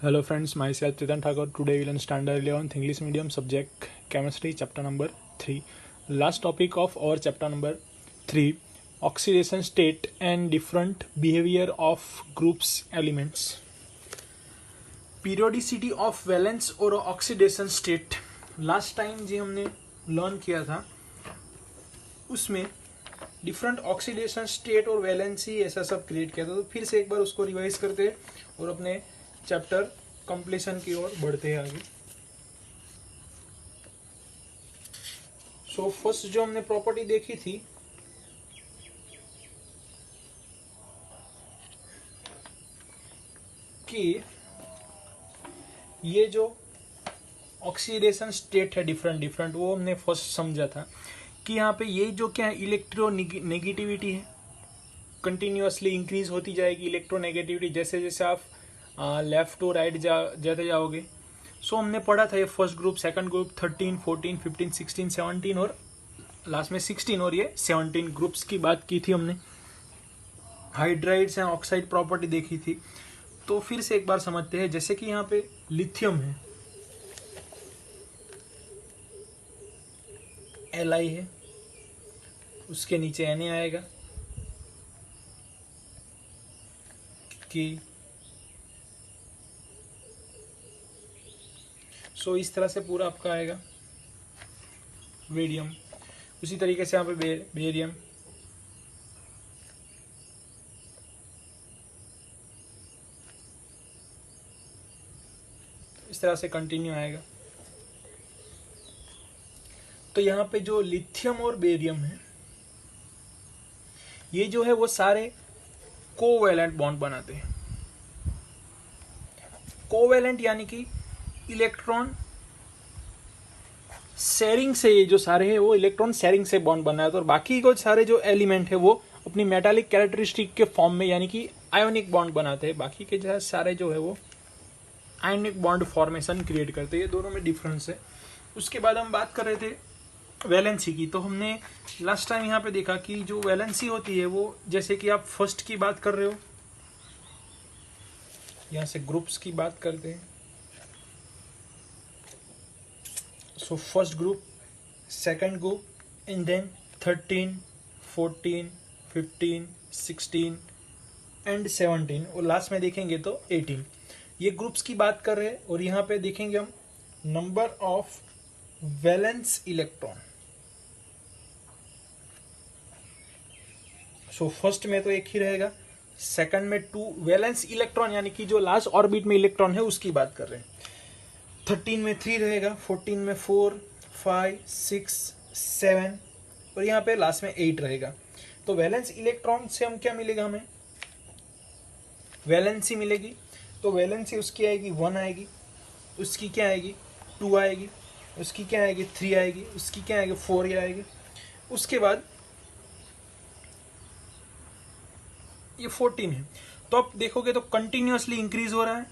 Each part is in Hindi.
Hello friends, myself Chetan Thakur. Today we learn standard 11th English medium subject chemistry chapter number 3. Last topic of our chapter number 3, oxidation state and different behavior of groups elements. Periodicity of valence और oxidation state. Last time जो हमने लर्न किया था उसमें डिफरेंट ऑक्सीडेशन स्टेट और वैलेंसी ऐसा सब क्रिएट किया था, तो फिर से एक बार उसको रिवाइज करते हैं और अपने चैप्टर कंप्लीशन की ओर बढ़ते हैं आगे। सो फर्स्ट जो हमने प्रॉपर्टी देखी थी कि ये जो ऑक्सीडेशन स्टेट है डिफरेंट, वो हमने फर्स्ट समझा था कि यहाँ पे ये जो क्या है इलेक्ट्रोनेगेटिविटी है, कंटिन्यूअसली इंक्रीज होती जाएगी इलेक्ट्रोनेगेटिविटी जैसे जैसे आप लेफ्ट टू राइट जाते जाओगे। सो हमने पढ़ा था ये फर्स्ट ग्रुप, सेकंड ग्रुप, 13, 14, 15, 16, 17 और लास्ट में 16 और ये 17 ग्रुप्स की बात की थी हमने। हाइड्राइड्स एंड ऑक्साइड प्रॉपर्टी देखी थी। तो फिर से एक बार समझते हैं, जैसे कि यहाँ पे लिथियम है, Li है, उसके नीचे Na आएगा कि सो इस तरह से पूरा आपका आएगा वेडियम। उसी तरीके से यहाँ पे बेरियम, इस तरह से कंटिन्यू आएगा। तो यहाँ पे जो लिथियम और बेरियम है ये जो है वो सारे कोवैलेंट बॉन्ड बनाते हैं। कोवैलेंट यानी कि इलेक्ट्रॉन शेयरिंग से, ये जो सारे हैं वो इलेक्ट्रॉन शेयरिंग से बॉन्ड बना है। तो बाकी को सारे जो एलिमेंट है वो अपनी मेटालिक कैरेक्टरिस्टिक के फॉर्म में यानी कि आयोनिक बॉन्ड बनाते हैं। बाकी के जो सारे जो है वो आयोनिक बॉन्ड फॉर्मेशन क्रिएट करते हैं। ये दोनों में डिफरेंस है। उसके बाद हम बात कर रहे थे वैलेंसी की। तो हमने लास्ट टाइम यहाँ पे देखा कि जो वैलेंसी होती है वो, जैसे कि आप फर्स्ट की बात कर रहे हो, यहाँ से ग्रुप्स की बात करते हैं। So first group, second group, and then 13, 14, 15, 16 and 17 और लास्ट में देखेंगे तो 18। ये ग्रुप्स की बात कर रहे हैं और यहाँ पे देखेंगे हम number of valence electron. So first में तो एक ही रहेगा, सेकंड में 2 वैलेंस इलेक्ट्रॉन यानी कि जो लास्ट ऑर्बिट में इलेक्ट्रॉन है उसकी बात कर रहे हैं। 13 में 3 रहेगा, 14 में 4, 5, 6, 7 और यहाँ पे लास्ट में 8 रहेगा। तो वैलेंस इलेक्ट्रॉन से हम क्या मिलेगा, हमें वैलेंसी मिलेगी। तो वैलेंसी उसकी आएगी 1 आएगी, उसकी क्या आएगी 2 आएगी, उसकी क्या आएगी 3 आएगी, उसकी क्या आएगी 4 आएगी। उसके बाद ये 14 है। तो आप देखोगे तो कंटिन्यूअसली इंक्रीज हो रहा है,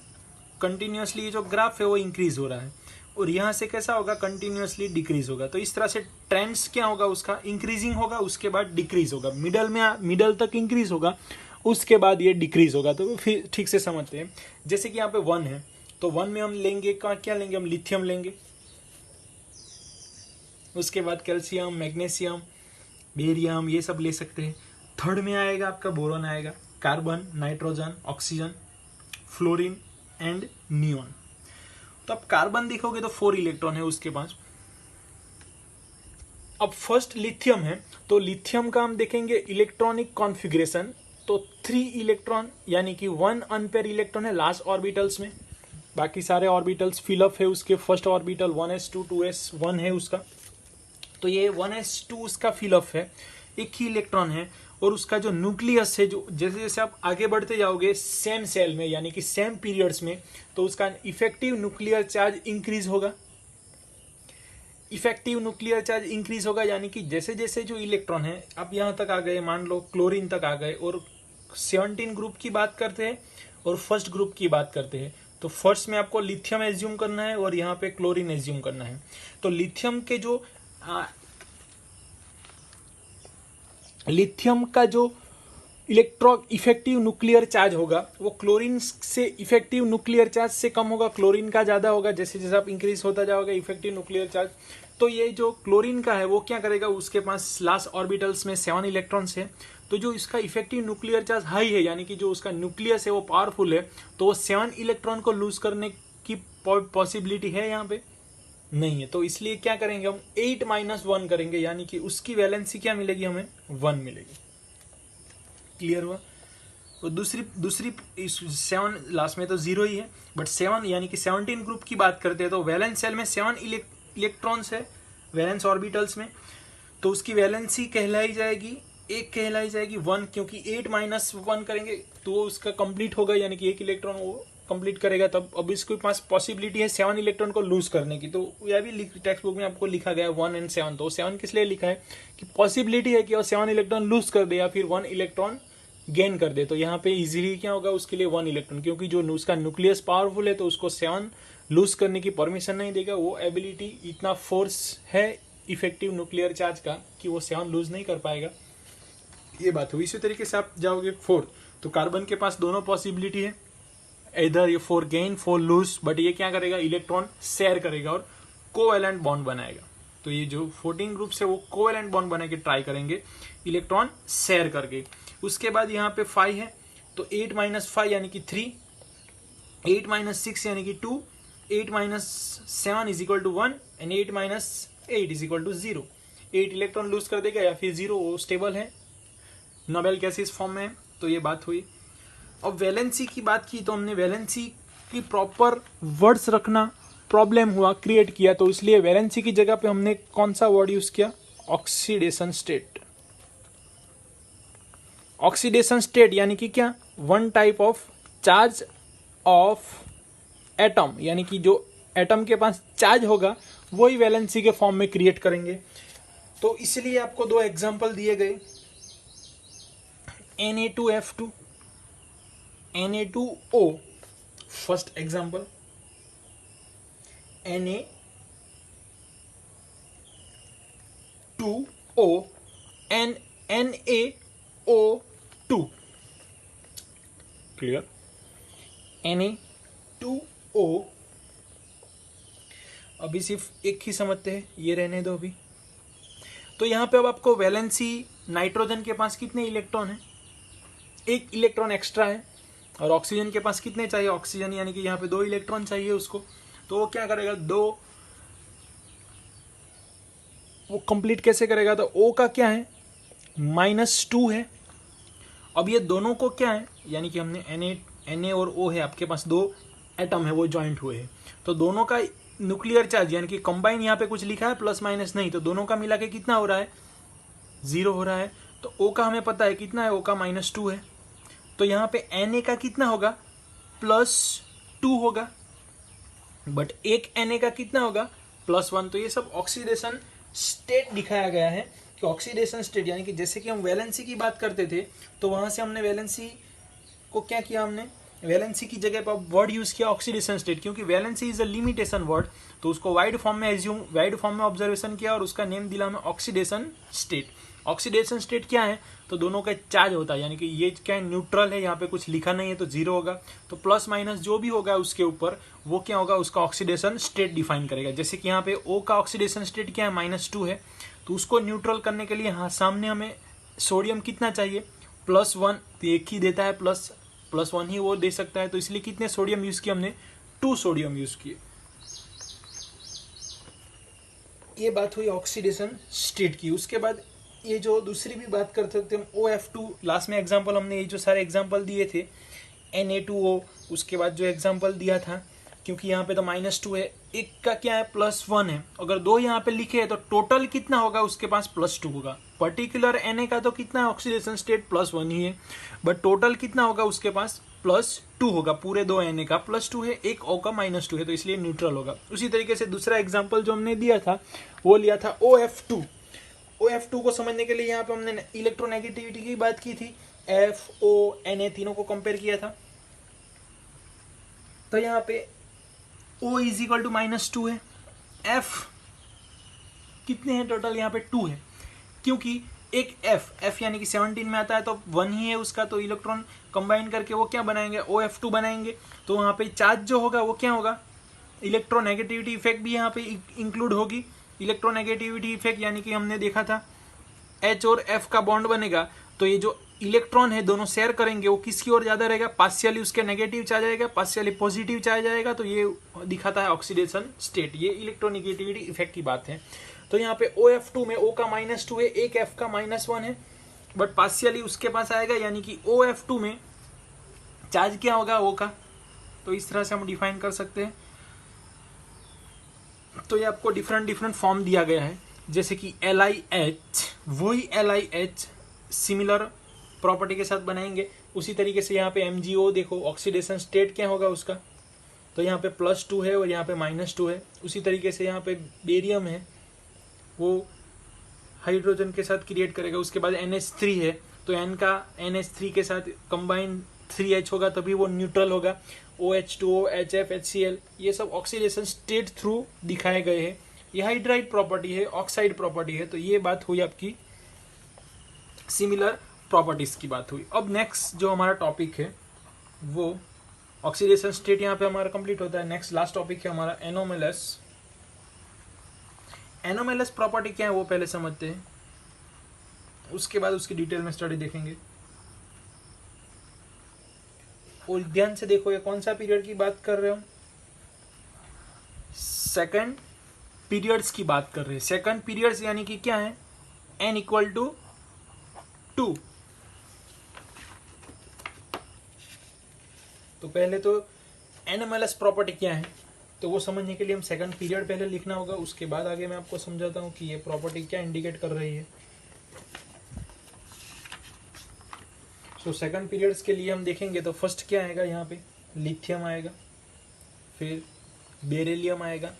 कंटिन्यूअसली ये जो ग्राफ है वो इंक्रीज हो रहा है। और यहाँ से कैसा होगा, कंटिन्यूअसली डिक्रीज होगा। तो इस तरह से ट्रेंड्स क्या होगा उसका, इंक्रीजिंग होगा, उसके बाद डिक्रीज होगा, मिडल तक इंक्रीज होगा, उसके बाद ये डिक्रीज होगा। तो फिर ठीक से समझते हैं। जैसे कि यहाँ पे 1 है, तो 1 में हम लेंगे क्या लेंगे, हम लिथियम लेंगे, उसके बाद कैल्शियम, मैग्नीशियम, बेरियम, ये सब ले सकते हैं। थर्ड में आएगा आपका बोरॉन आएगा, carbon, nitrogen, oxygen, fluorine and neon. तो अब कार्बन देखोगे तो 4 इलेक्ट्रॉन है उसके पास। अब फर्स्ट लिथियम है, तो लिथियम का हम देखेंगे इलेक्ट्रॉनिक कॉन्फ़िगरेशन। तो 3 इलेक्ट्रॉन यानी कि 1 अनपेयर इलेक्ट्रॉन है लास्ट ऑर्बिटल्स में, बाकी सारे ऑर्बिटल्स फिलअप है उसके। फर्स्ट ऑर्बिटल 1s2 2s1 है उसका, तो ये 1s2 उसका फिलअप है, एक ही इलेक्ट्रॉन है। और उसका जो न्यूक्लियस है, जो जैसे जैसे आप आगे बढ़ते जाओगे सेम सेल में यानी कि सेम पीरियड्स में, तो उसका इफेक्टिव न्यूक्लियर चार्ज इंक्रीज होगा। इफेक्टिव न्यूक्लियर चार्ज इंक्रीज होगा यानी कि जैसे जैसे जो इलेक्ट्रॉन है, अब यहाँ तक आ गए, मान लो क्लोरीन तक आ गए, और 17 ग्रुप की बात करते हैं और फर्स्ट ग्रुप की बात करते हैं। तो फर्स्ट में आपको लिथियम एज्यूम करना है और यहाँ पे क्लोरीन एज्यूम करना है। तो लिथियम का जो इलेक्ट्रो इफेक्टिव न्यूक्लियर चार्ज होगा वो क्लोरीन से इफेक्टिव न्यूक्लियर चार्ज से कम होगा, क्लोरीन का ज़्यादा होगा। जैसे जैसे आप इंक्रीज होता जाओगे इफेक्टिव न्यूक्लियर चार्ज, तो ये जो क्लोरीन का है वो क्या करेगा, उसके पास लास्ट ऑर्बिटल्स में 7 इलेक्ट्रॉन्स है, तो जो इसका इफेक्टिव न्यूक्लियर चार्ज हाई है, यानी कि जो उसका न्यूक्लियस है वो पावरफुल है, तो वो 7 इलेक्ट्रॉन को लूज करने की पॉसिबिलिटी है यहाँ पे नहीं है। तो इसलिए क्या करेंगे हम 8-1 करेंगे, यानी कि उसकी वैलेंसी क्या मिलेगी, हमें 1 मिलेगी। क्लियर हुआ। तो दूसरी 7 लास्ट में तो 0 ही है, बट 7 यानी कि 17 ग्रुप की बात करते हैं तो वैलेंस सेल में 7 इलेक्ट्रॉन्स है वैलेंस ऑर्बिटल्स में, तो उसकी वैलेंसी कहलाई जाएगी 1 क्योंकि 8-1 करेंगे तो वो उसका कंप्लीट होगा, यानी कि 1 इलेक्ट्रॉन वो कंप्लीट करेगा। तब अब इसके पास पॉसिबिलिटी है 7 इलेक्ट्रॉन को लूज करने की, तो यह भी टेक्स्ट बुक में आपको लिखा गया है 1 और 7। तो 7 किस लिए लिखा है कि पॉसिबिलिटी है कि वो 7 इलेक्ट्रॉन लूज कर दे या फिर 1 इलेक्ट्रॉन गेन कर दे। तो यहाँ पे इजीली क्या होगा उसके लिए 1 इलेक्ट्रॉन, क्योंकि जो उसका न्यूक्लियस पावरफुल है तो उसको 7 लूज करने की परमिशन नहीं देगा। वो एबिलिटी इतना फोर्स है इफेक्टिव न्यूक्लियर चार्ज का कि वो 7 लूज नहीं कर पाएगा। ये बात हुई। इसी तरीके से आप जाओगे 4, तो कार्बन के पास दोनों पॉसिबिलिटी है, इधर ये 4 गेन 4 लूज, बट ये क्या करेगा इलेक्ट्रॉन शेयर करेगा और कोवैलेंट बॉन्ड बनाएगा। तो ये जो 14 ग्रुप है वो कोवैलेंट बॉन्ड बना के ट्राई करेंगे इलेक्ट्रॉन शेयर करके। उसके बाद यहाँ पे 5 है, तो 8-5 यानी कि 3, 8-6 यानी कि 2, 8-7 is equal to 1 and 8-8 is equal to 0। 8 electron lose कर देगा या फिर 0, वो स्टेबल है, नोबेल गैसेस फॉर्म में है। तो ये बात हुई। अब वैलेंसी की बात की तो हमने वैलेंसी की प्रॉपर वर्ड्स रखना प्रॉब्लम हुआ, क्रिएट किया, तो इसलिए वैलेंसी की जगह पे हमने कौन सा वर्ड यूज किया, ऑक्सीडेशन स्टेट। ऑक्सीडेशन स्टेट यानी कि क्या, one type of charge of atom, यानी कि जो एटम के पास चार्ज होगा वही वैलेंसी के फॉर्म में क्रिएट करेंगे। तो इसलिए आपको 2 एग्जांपल दिए गए, Na2F2, Na2O, first example Na2O and Na2O, clear. Na2O अभी सिर्फ एक ही समझते हैं, ये रहने दो अभी। तो यहां पे अब आपको वैलेंसी, नाइट्रोजन के पास कितने इलेक्ट्रॉन है, 1 इलेक्ट्रॉन एक्स्ट्रा है, और ऑक्सीजन के पास कितने चाहिए, ऑक्सीजन यानी कि यहाँ पे 2 इलेक्ट्रॉन चाहिए उसको। तो वो क्या करेगा, 2 वो कंप्लीट कैसे करेगा, तो O का क्या है -2 है। अब ये दोनों को क्या है, यानी कि हमने Na और O है, आपके पास 2 एटम है वो ज्वाइंट हुए हैं, तो दोनों का न्यूक्लियर चार्ज यानी कि कंबाइन यहाँ पे कुछ लिखा है प्लस माइनस नहीं, तो दोनों का मिला के कितना हो रहा है, 0 हो रहा है। तो O का हमें पता है कितना है, O का -2 है, तो यहाँ पे Na का कितना होगा, +2 होगा, बट एक Na का कितना होगा, +1। तो ये सब ऑक्सीडेशन स्टेट दिखाया गया है कि ऑक्सीडेशन स्टेट यानी कि जैसे कि हम वैलेंसी की बात करते थे तो वहां से हमने वैलेंसी को क्या किया, हमने वैलेंसी की जगह पर वर्ड यूज किया ऑक्सीडेशन स्टेट, क्योंकि valency is a limitation word, तो उसको वाइड फॉर्म में ऑब्जर्वेशन किया और उसका नेम दिला हमें ऑक्सीडेशन स्टेट। ऑक्सीडेशन स्टेट क्या है, तो दोनों का चार्ज होता है, यानी कि ये क्या है, न्यूट्रल है, यहाँ पे कुछ लिखा नहीं है तो 0 होगा, तो प्लस माइनस जो भी होगा उसके ऊपर वो क्या होगा, उसका ऑक्सीडेशन स्टेट डिफाइन करेगा। जैसे कि यहाँ पे O का ऑक्सीडेशन स्टेट क्या है, -2 है, तो उसको न्यूट्रल करने के लिए हाँ सामने हमें सोडियम कितना चाहिए, +1, तो एक ही देता है, +1 ही वो दे सकता है, तो इसलिए कितने सोडियम यूज किए हमने, 2 सोडियम यूज किए। ये बात हुई ऑक्सीडेशन स्टेट की। उसके बाद ये जो दूसरी भी बात कर सकते हैं OF2, लास्ट में एग्जांपल हमने ये जो सारे एग्जांपल दिए थे Na2O, उसके बाद जो एग्जांपल दिया था, क्योंकि यहाँ पे तो -2 है, एक का क्या है, +1 है, अगर 2 यहाँ पे लिखे हैं तो टोटल कितना होगा उसके पास, +2 होगा। पर्टिकुलर Na का तो कितना है ऑक्सीडेशन स्टेट, +1 ही है, बट टोटल कितना होगा उसके पास, +2 होगा। पूरे 2 Na का +2 है, एक O का -2 है, तो इसलिए न्यूट्रल होगा। उसी तरीके से दूसरा एग्जाम्पल जो हमने दिया था वो लिया था OF2। OF2 को समझने के लिए यहाँ पे हमने इलेक्ट्रोनेगेटिविटी की बात की थी, FO Na तीनों को कंपेयर किया था, तो यहाँ पे O इज इक्वल टू -2 है, F कितने हैं टोटल, यहाँ पे 2 है, क्योंकि एक एफ यानी कि 17 में आता है तो 1 ही है उसका, तो इलेक्ट्रॉन कंबाइन करके वो क्या बनाएंगे, OF2 बनाएंगे। तो वहाँ पे चार्ज जो होगा वो क्या होगा, इलेक्ट्रोनेगेटिविटी इफेक्ट भी यहाँ पे इंक्लूड होगी। इलेक्ट्रोनेगेटिविटी इफेक्ट यानी कि हमने देखा था H और F का बॉन्ड बनेगा तो ये जो इलेक्ट्रॉन है दोनों शेयर करेंगे, वो किसकी ओर ज्यादा रहेगा, पार्शियली उसके नेगेटिव चार्ज आएगा, पार्शियली पॉजिटिव चार्ज आएगा, तो ये दिखाता है ऑक्सीडेशन स्टेट। ये इलेक्ट्रोनेगेटिविटी इफेक्ट की बात है। तो यहाँ पे OF2 में O का -2 है, एक F का -1 है, बट पार्शियली उसके पास आएगा, यानी कि OF2 में चार्ज क्या होगा O का। तो इस तरह से हम डिफाइन कर सकते हैं। तो ये आपको डिफरेंट फॉर्म दिया गया है, जैसे कि LiH, वही LiH सिमिलर प्रॉपर्टी के साथ बनाएंगे। उसी तरीके से यहाँ पे MgO देखो, ऑक्सीडेशन स्टेट क्या होगा उसका, तो यहाँ पे +2 है और यहाँ पे -2 है। उसी तरीके से यहाँ पे बेरियम है, वो हाइड्रोजन के साथ क्रिएट करेगा। उसके बाद NH3 है, तो N का NH3 के साथ कंबाइन 3H होगा, तभी वो न्यूट्रल होगा। OH2O, HF, HCl, ये सब ऑक्सीडेशन स्टेट थ्रू दिखाए गए हैं। ये हाइड्राइड प्रॉपर्टी है, ऑक्साइड प्रॉपर्टी है। तो ये बात हुई आपकी सिमिलर प्रॉपर्टीज की बात हुई। अब नेक्स्ट जो हमारा टॉपिक है वो ऑक्सीडेशन स्टेट यहाँ पे हमारा कंप्लीट होता है। नेक्स्ट लास्ट टॉपिक है हमारा एनोमलस। एनोमलस प्रॉपर्टी क्या है वो पहले समझते हैं, उसके बाद उसकी डिटेल में स्टडी देखेंगे। और ध्यान से देखो, ये कौन सा पीरियड की बात कर रहे हो, सेकंड पीरियड्स की बात कर रहे हैं। सेकंड पीरियड्स यानी कि क्या है, n = 2। तो पहले तो एनोमलस प्रॉपर्टी क्या है, तो वो समझने के लिए हम सेकंड पीरियड पहले लिखना होगा। उसके बाद आगे मैं आपको समझाता हूँ कि ये प्रॉपर्टी क्या इंडिकेट कर रही है। सो सेकंड पीरियड्स के लिए हम देखेंगे तो फर्स्ट क्या आएगा, यहाँ पे लिथियम आएगा, फिर बेरिलियम आएगा।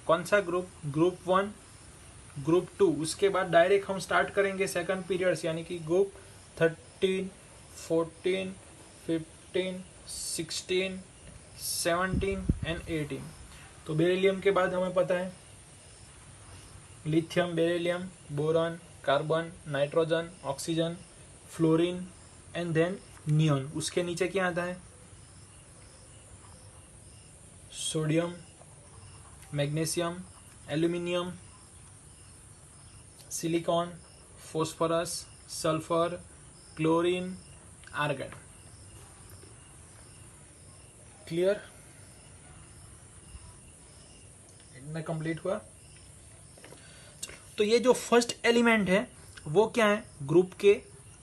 कौन सा ग्रुप, ग्रुप 1, ग्रुप 2। उसके बाद डायरेक्ट हम स्टार्ट करेंगे सेकंड पीरियड्स, यानी कि ग्रुप 13, 14, 15, 16, 17 एंड 18। तो बेरिलियम के बाद हमें पता है lithium, beryllium, boron, carbon, nitrogen, oxygen, fluorine and then neon. उसके नीचे क्या आता है, sodium, magnesium, aluminium, silicon, phosphorus, sulphur, chlorine, argon. Clear, इतना कंप्लीट हुआ। तो ये जो फर्स्ट एलिमेंट है वो क्या है, ग्रुप के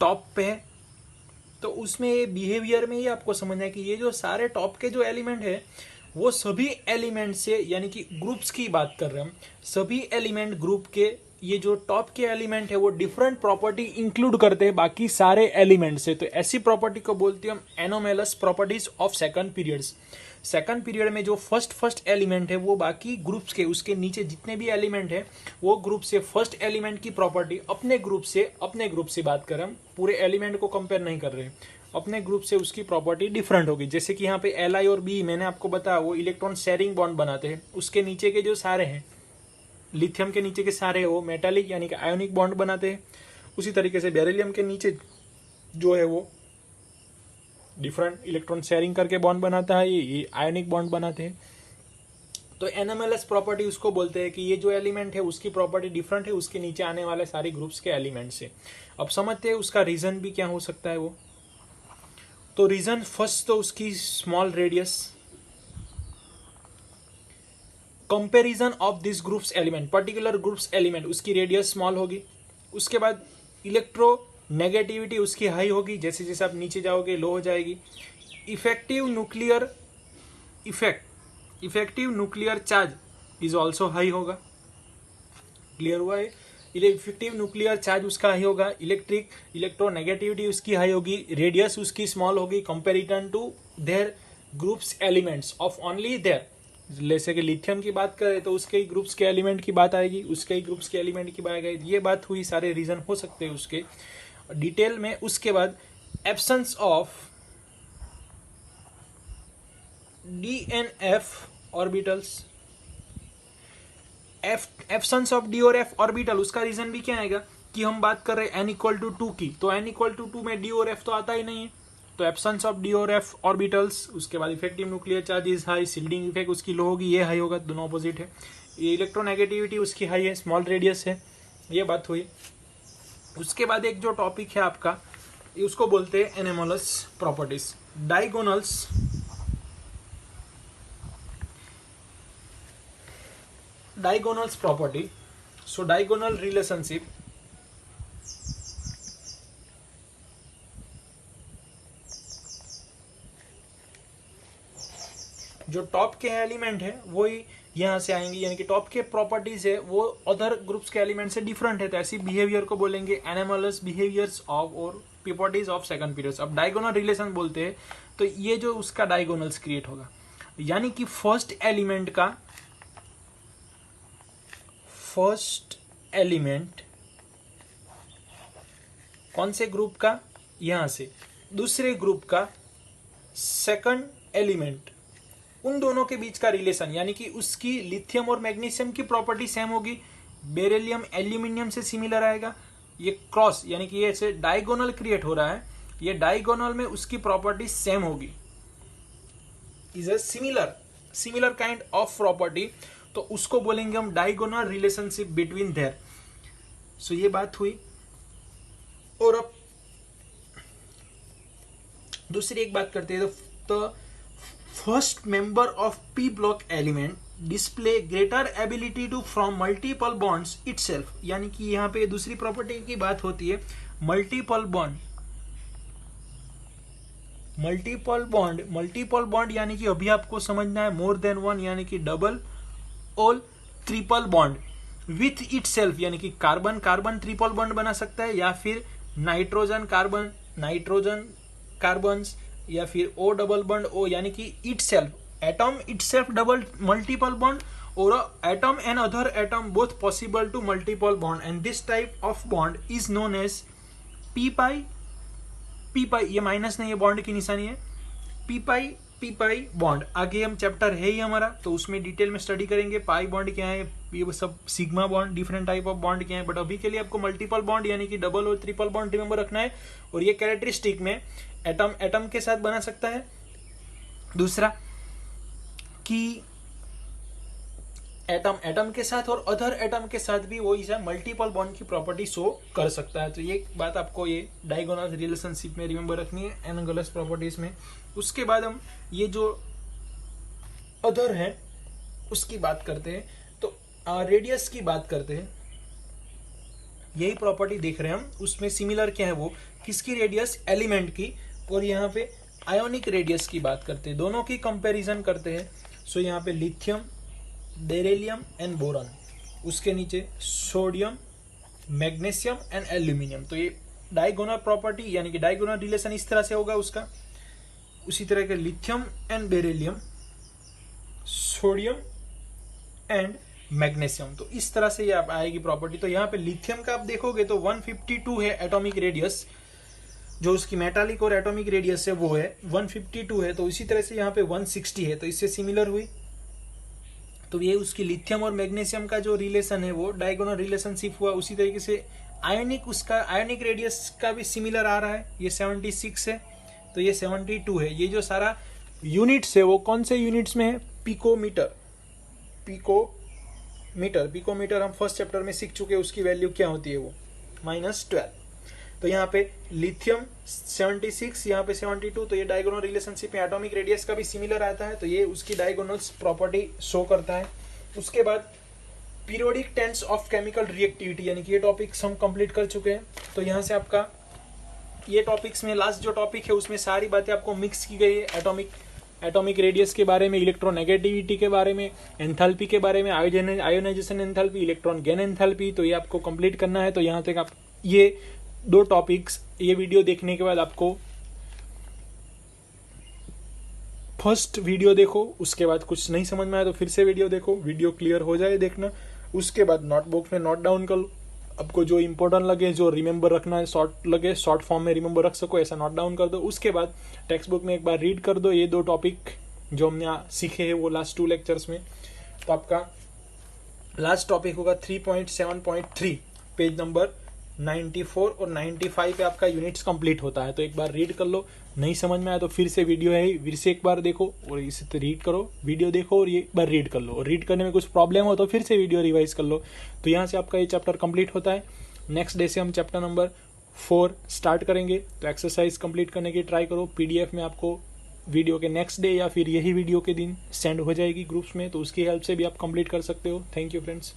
टॉप पे है। तो उसमें ये बिहेवियर में ये आपको समझना है कि ये जो सारे टॉप के जो एलिमेंट है वो सभी एलिमेंट से, यानी कि ग्रुप्स की बात कर रहे हैं हम, सभी एलिमेंट ग्रुप के, ये जो टॉप के एलिमेंट है वो डिफरेंट प्रॉपर्टी इंक्लूड करते हैं बाकी सारे एलिमेंट से। तो ऐसी प्रॉपर्टी को बोलते हैं हम anomalous properties of second periods. Second period में जो फर्स्ट एलिमेंट है वो बाकी ग्रुप्स के, उसके नीचे जितने भी एलिमेंट है वो ग्रुप से फर्स्ट एलिमेंट की प्रॉपर्टी अपने ग्रुप से बात कर रहे हैं, हम पूरे एलिमेंट को कंपेयर नहीं कर रहे हैं, अपने ग्रुप से उसकी प्रॉपर्टी डिफरेंट होगी। जैसे कि यहाँ पे Li और B मैंने आपको बताया वो इलेक्ट्रॉन शेयरिंग बॉन्ड बनाते हैं। उसके नीचे के जो सारे हैं, लिथियम के नीचे के सारे वो मेटालिक यानी कि आयोनिक बॉन्ड बनाते हैं। उसी तरीके से बेरिलियम के नीचे जो है वो डिफरेंट इलेक्ट्रॉन शेयरिंग करके बॉन्ड बनाता है, ये आयोनिक बॉन्ड बनाते हैं। तो एनएमएलएस प्रॉपर्टी उसको बोलते हैं कि ये जो एलिमेंट है उसकी प्रॉपर्टी डिफरेंट है उसके नीचे आने वाले सारे ग्रुप्स के एलिमेंट से। अब समझते हैं उसका रीजन भी क्या हो सकता है वो। तो रीजन फर्स्ट तो उसकी small radius, comparison of this groups element, particular groups element उसकी रेडियस स्मॉल होगी। उसके बाद इलेक्ट्रो नेगेटिविटी उसकी हाई होगी, जैसे जैसे आप नीचे जाओगे लो हो जाएगी। Effective nuclear charge is also high होगा। क्लियर हुआ है, इफेक्टिव न्यूक्लियर चार्ज उसका हाई होगा। इलेक्ट्रोनेगेटिविटी उसकी हाई होगी, रेडियस उसकी स्मॉल होगी comparison to their groups elements of only there. जैसे कि लिथियम की बात करें तो उसके ही ग्रुप्स के एलिमेंट की बात आएगी, उसके ही ग्रुप्स के एलिमेंट की बात आएगी। ये बात हुई, सारे रीजन हो सकते हैं उसके डिटेल में। उसके बाद absence of DNF orbitals, absence of D और F ऑर्बिटल, उसका रीजन भी क्या आएगा कि हम बात कर रहे हैं n इक्वल टू 2 की, तो n इक्वल टू 2 में d और f तो आता ही नहीं है, तो एब्सेंस ऑफ डी और एफ ऑर्बिटल्स, उसके बाद effective nuclear charge is high, shielding effect उसकी लो होगी, ये हाई होगा, दोनों अपोजिट है। ये इलेक्ट्रोनेगेटिविटी उसकी हाई है, स्मॉल रेडियस है, ये बात हुई। उसके बाद एक जो टॉपिक है आपका, उसको बोलते हैं anomalous properties, diagonals. Diagonals property, so diagonal relationship, जो टॉप के एलिमेंट है वो ही यहाँ से आएंगे, यानी कि टॉप के प्रॉपर्टीज है वो अदर ग्रुप्स के एलिमेंट से डिफरेंट है, तो ऐसी बिहेवियर को बोलेंगे एनोमलस बिहेवियर्स ऑफ और प्रॉपर्टीज ऑफ सेकंड पीरियड्स। अब डायगोनल रिलेशन बोलते हैं तो ये जो उसका डायगोनल्स क्रिएट होगा, यानी कि फर्स्ट एलिमेंट कौन से ग्रुप का, यहां से दूसरे ग्रुप का सेकंड एलिमेंट, उन दोनों के बीच का रिलेशन, यानी कि उसकी लिथियम और मैग्नीशियम की प्रॉपर्टी सेम होगी, बेरिलियम एल्यूमिनियम से सिमिलर आएगा, ये क्रॉस यानी कि ये ऐसे डायगोनल क्रिएट हो रहा है, ये डायगोनल में उसकी प्रॉपर्टी सेम होगी, is a similar kind of property, तो उसको बोलेंगे हम डायगोनल रिलेशनशिप बिटवीन देयर। सो ये बात हुई। और अब दूसरी एक बात करते हैं, तो first member of P block element display greater ability to form multiple bonds itself, यानी कि यहां पे दूसरी प्रॉपर्टी की बात होती है, मल्टीपल बॉन्ड यानी कि अभी आपको समझना है मोर देन वन, यानी कि डबल और ट्रिपल बॉन्ड विथ इटसेल्फ, यानी कि कार्बन कार्बन ट्रिपल बॉन्ड बना सकता है, या फिर नाइट्रोजन कार्बन्स, या फिर ओ डबल बॉन्ड ओ, यानी कि itself atom itself double multiple bond, और atom and other atom both possible to multiple bond, and this type of bond is known as p pi, ये माइनस नहीं है, बॉन्ड की निशानी है, पी पाई बॉन्ड। आगे हम चैप्टर है ही हमारा, तो उसमें डिटेल में स्टडी करेंगे पाई बॉन्ड क्या है, ये सब sigma bond, different type of bond क्या है, बट अभी के लिए आपको मल्टीपल बॉन्ड यानी कि डबल और ट्रिपल बॉन्ड रिमेंबर रखना है, और ये कैरेक्टरिस्टिक में एटम के साथ बना सकता है, दूसरा कि एटम के साथ और अदर एटम के साथ भी वो इसे मल्टीपल बॉन्ड की प्रॉपर्टी शो कर सकता है। तो ये बात आपको ये डायगोनल रिलेशनशिप में रिमेंबर रखनी है एनालगस प्रॉपर्टीज में। उसके बाद हम ये जो अदर है उसकी बात करते हैं, तो रेडियस की बात करते हैं, यही प्रॉपर्टी देख रहे हैं हम, उसमें सिमिलर क्या है वो, किसकी रेडियस, एलिमेंट की, और यहाँ पे आयोनिक रेडियस की बात करते हैं, दोनों की कंपैरिजन करते हैं। सो यहाँ पे लिथियम, बेरिलियम एंड बोरॉन, उसके नीचे सोडियम, मैग्नीशियम एंड एल्यूमिनियम। तो ये डायगोनल प्रॉपर्टी यानी कि डायगोनल रिलेशन इस तरह से होगा उसका। उसी तरह के lithium and beryllium, sodium and magnesium, तो इस तरह से ये आप आएगी प्रॉपर्टी। तो यहाँ पे लिथियम का आप देखोगे तो 152 है एटॉमिक रेडियस, जो उसकी मेटालिक और एटॉमिक रेडियस है वो है 152 है, तो इसी तरह से यहाँ पे 160 है, तो इससे सिमिलर हुई। तो ये उसकी लिथियम और मैग्नीशियम का जो रिलेशन है वो डायगोनल रिलेशनशिप हुआ। उसी तरीके से आयोनिक रेडियस का भी सिमिलर आ रहा है, ये 76 है, तो ये 72 है। ये जो सारा यूनिट्स है वो कौन से यूनिट्स में है, पिकोमीटर हम फर्स्ट चैप्टर में सीख चुके हैं, उसकी वैल्यू क्या होती है वो -12। तो यहाँ पे लिथियम 76, यहाँ पे 72, तो ये डायगोनल रिलेशनशिप में एटॉमिक रेडियस का भी सिमिलर आता है, तो ये उसकी डायगोनल्स प्रॉपर्टी शो करता है। उसके बाद periodic trends of chemical reactivity, यानी कि ये टॉपिक्स हम कंप्लीट कर चुके हैं। तो यहाँ से आपका ये टॉपिक्स में लास्ट जो टॉपिक है उसमें सारी बातें आपको मिक्स की गई है, एटॉमिक रेडियस के बारे में, इलेक्ट्रोनेगेटिविटी के बारे में, एंथैल्पी के बारे में, ionisation enthalpy, electron gain enthalpy, तो ये आपको कंप्लीट करना है। तो यहाँ तक आप ये 2 टॉपिक्स, ये वीडियो देखने के बाद आपको फर्स्ट वीडियो देखो, उसके बाद कुछ नहीं समझ में आया तो फिर से वीडियो देखो, वीडियो क्लियर हो जाए देखना। उसके बाद नोटबुक में नोट डाउन कर लो, आपको जो इंपॉर्टेंट लगे, जो रिमेंबर रखना है, शॉर्ट लगे शॉर्ट फॉर्म में रिमेंबर रख सको, ऐसा नोट डाउन कर दो। उसके बाद टेक्स्ट बुक में एक बार रीड कर दो ये 2 टॉपिक जो हमने सीखे हैं वो लास्ट 2 लेक्चर्स में। तो आपका लास्ट टॉपिक होगा 3.7.3 पेज नंबर 94 और 95 पे आपका यूनिट्स कंप्लीट होता है। तो एक बार रीड कर लो, नहीं समझ में आया तो फिर से वीडियो है, फिर से एक बार देखो और इसे रीड करो, वीडियो देखो और ये एक बार रीड कर लो, और रीड करने में कुछ प्रॉब्लम हो तो फिर से वीडियो रिवाइज कर लो। तो यहाँ से आपका ये चैप्टर कंप्लीट होता है। नेक्स्ट डे से हम चैप्टर नंबर 4 स्टार्ट करेंगे। तो एक्सरसाइज कंप्लीट करने की ट्राई करो। PDF में आपको वीडियो के नेक्स्ट डे या फिर यही वीडियो के दिन सेंड हो जाएगी ग्रुप्स में, तो उसकी हेल्प से भी आप कंप्लीट कर सकते हो। Thank you friends.